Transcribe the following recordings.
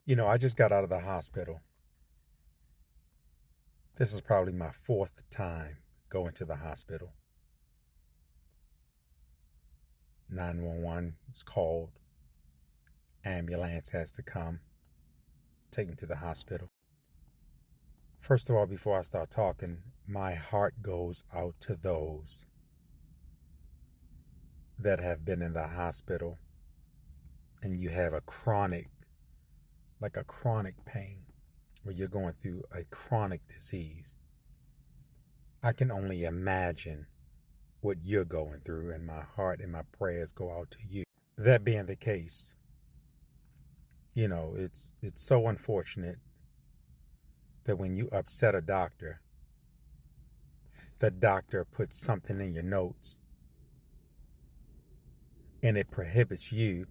I just got out of the hospital. This is probably my fourth time going to the hospital. 911 is called. Ambulance has to come, take me to the hospital. First of all, before I start talking, my heart goes out to those that have been in the hospital and you have a chronic pain where you're going through a chronic disease. I can only imagine what you're going through, and my heart and my prayers go out to you. That being the case, it's so unfortunate that when you upset a doctor, the doctor puts something in your notes and it prohibits you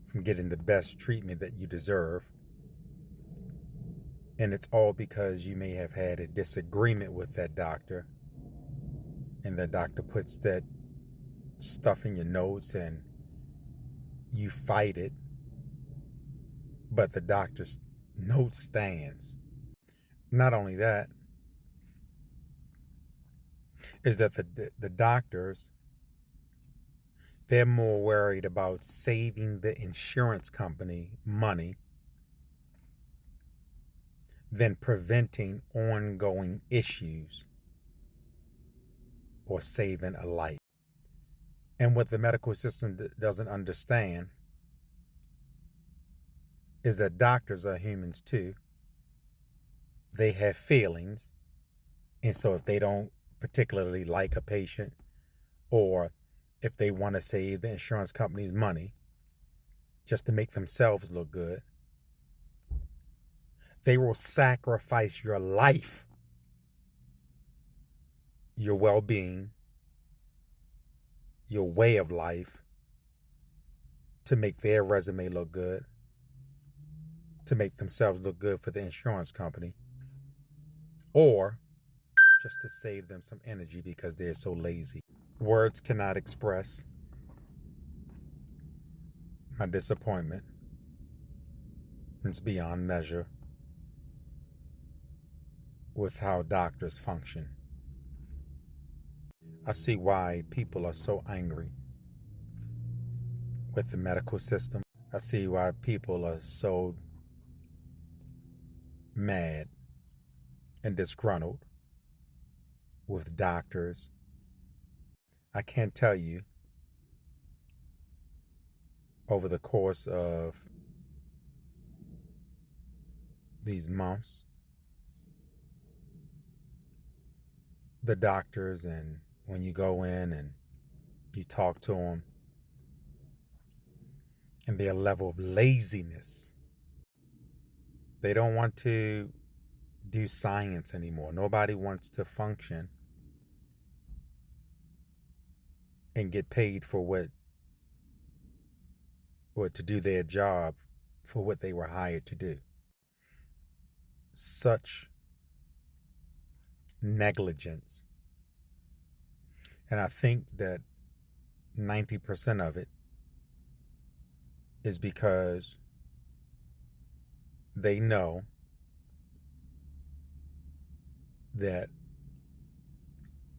from getting the best treatment that you deserve. And it's all because you may have had a disagreement with that doctor, and that doctor puts that stuff in your notes and you fight it, but the doctor's note stands. Not only that, is that the doctors, they're more worried about saving the insurance company money than preventing ongoing issues or saving a life. And what the medical system doesn't understand is that doctors are humans too. They have feelings. And so if they don't particularly like a patient, or if they want to save the insurance company's money just to make themselves look good, they will sacrifice your life, your well-being, your way of life to make their resume look good, to make themselves look good for the insurance company, or just to save them some energy because they're so lazy. Words cannot express my disappointment. It's beyond measure with how doctors function. I see why people are so angry with the medical system. I see why people are so mad and disgruntled with doctors. I can't tell you, over the course of these months, the doctors, and when you go in and you talk to them, and their level of laziness. They don't want to do science anymore. Nobody wants to function and get paid for what, or to do their job for what they were hired to do. Such negligence. And I think that 90% of it is because they know that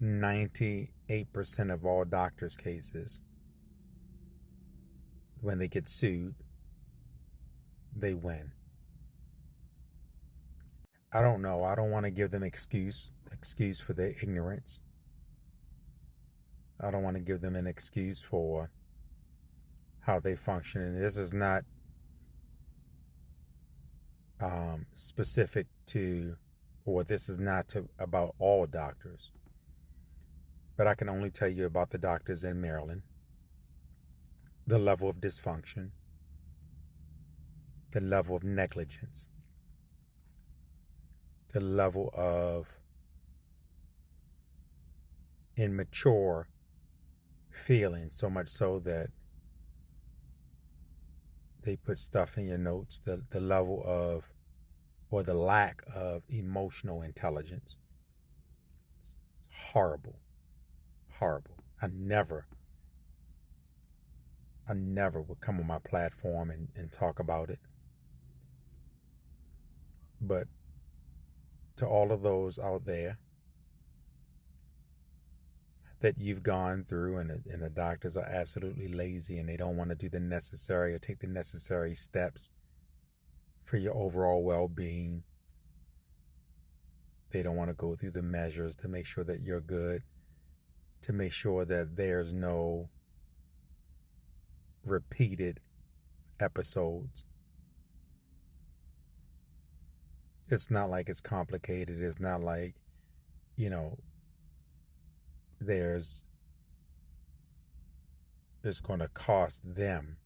98% of all doctors' cases, when they get sued, they win. I don't know. I don't want to give them excuse for their ignorance. I don't want to give them an excuse for how they function. And this is not specific to, or this is not about all doctors. But I can only tell you about the doctors in Maryland, the level of dysfunction, the level of negligence, the level of immature feeling, so much so that they put stuff in your notes, the level of, or the lack of emotional intelligence. It's horrible. Horrible. I never would come on my platform and talk about it. But to all of those out there that you've gone through, and the doctors are absolutely lazy and they don't want to do the necessary or take the necessary steps for your overall well-being. They don't want to go through the measures to make sure that you're good, to make sure that there's no repeated episodes. It's not like it's complicated. It's not like, there's it's going to cost them.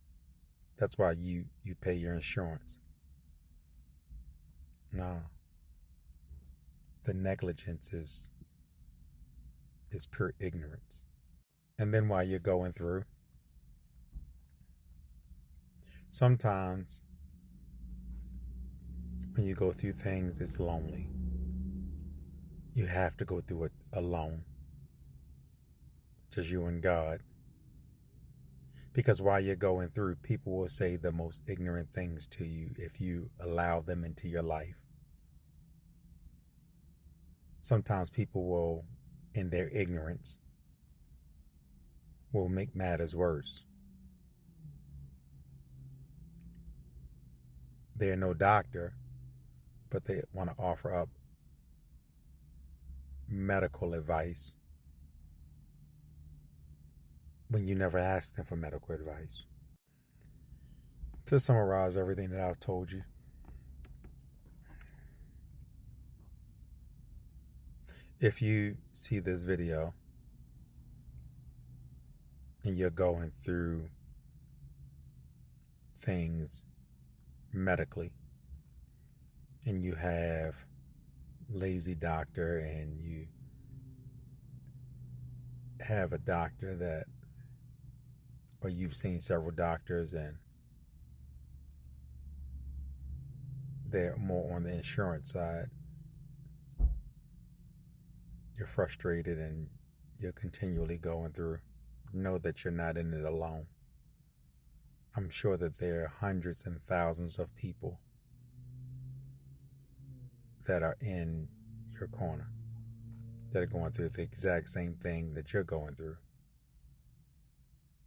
That's why you pay your insurance. No. The negligence is pure ignorance. And then while you're going through, sometimes when you go through things, it's lonely. You have to go through it alone. Just you and God. Because while you're going through, people will say the most ignorant things to you if you allow them into your life. Sometimes people will, in their ignorance, will make matters worse. They're no doctor, but they want to offer up medical advice when you never asked them for medical advice. To summarize everything that I've told you, if you see this video and you're going through things medically and you have lazy doctor and you have a doctor that, or you've seen several doctors and they're more on the insurance side, you're frustrated and you're continually going through, know that you're not in it alone. I'm sure that there are hundreds and thousands of people that are in your corner that are going through the exact same thing that you're going through.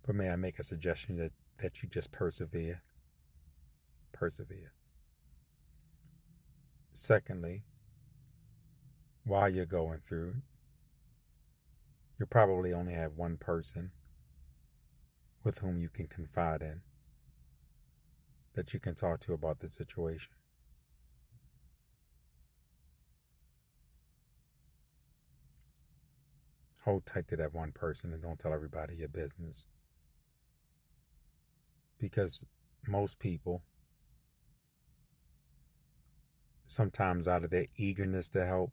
But may I make a suggestion that you just persevere? Persevere. Secondly, while you're going through, you probably only have one person with whom you can confide in, that you can talk to about the situation. Hold tight to that one person and don't tell everybody your business. Because most people, sometimes out of their eagerness to help,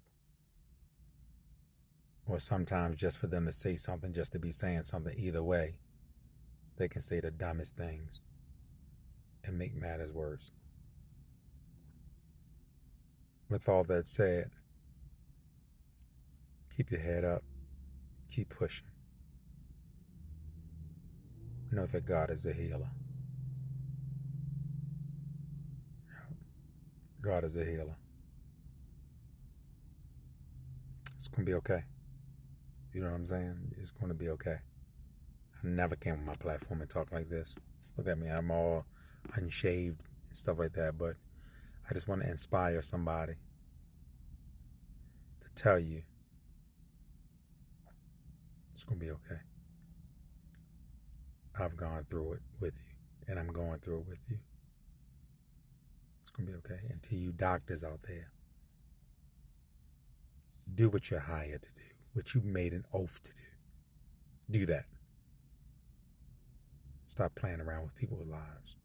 or sometimes just for them to say something, just to be saying something, either way, they can say the dumbest things and make matters worse. With all that said, keep your head up, keep pushing. Know that God is a healer. God is a healer. It's going to be okay. You know what I'm saying? It's going to be okay. I never came on my platform and talk like this. Look at me. I'm all unshaved and stuff like that. But I just want to inspire somebody to tell you it's going to be okay. I've gone through it with you, and I'm going through it with you. It's going to be okay. And to you doctors out there, do what you're hired to do, what you made an oath to do. Do that. Stop playing around with people's lives.